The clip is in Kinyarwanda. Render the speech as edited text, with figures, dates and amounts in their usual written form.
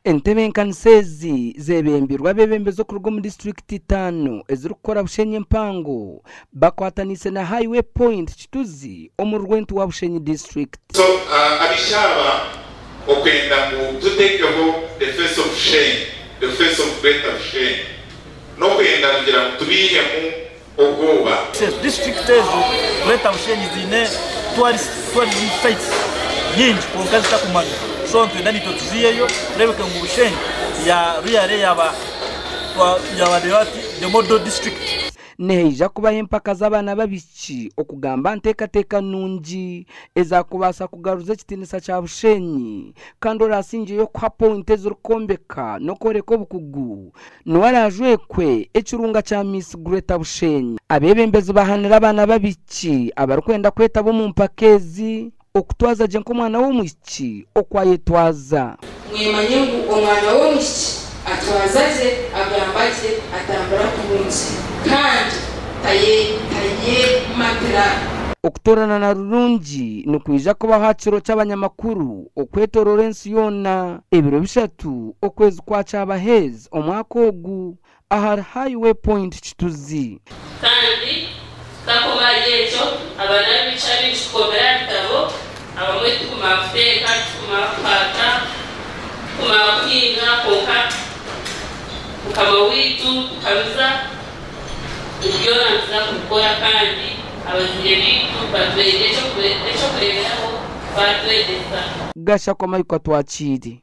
Entebe nkansezi zebembirwa bebembezo kurugo mu district 5 ezirukora Bushenyi mpango bakwatanise na highway point Kituzi omurwento wa Bushenyi district. So abishaba okwenda mu tutekeho the face of shame, the face of greater shame. No kwenda kugira tubihe mu ogoba. District ezo greater Bushenyi zine tourist sites nyingi konkazi takumanya. So ndani totuziyeyo rebeka mu Bushenyi ya ruyare yaba dewati the model district. Neija kuba empaka z'abana babiki okugamba nteka nungi ezakubasa kugaruza kitinisa cya Bushenyi kandi orasinje yo kwa point ezurukombeka no koreka obukugu nwarajwekwe ekirunga cya Miss Greater Bushenyi abebembezi bahanira abana babiki abarikwenda kwetabo mu mpakezi okutwaza je nkomwana w'omwiki okwayetwaza mwemanye ngo omwana w'omwiki atwazaze agambaze atambara kubunzi kandi taye matira okutorana na rurungi nukwija kuba hakiro cy'abanyamakuru okwetorora ensi yona ebiro bishatu okwezi kwa cyabahezi omwaka ogu ahari highway point Kituzi kandi takomaye cyo abana bicari kukomera bitabo abamwe tukumafeka tukumafata kumapinga konka kama witu kabiza ibyo nanza gukora kandi abazire bitu batwedecho kureberaho batwedeza gasha kwa mayiko twakiri.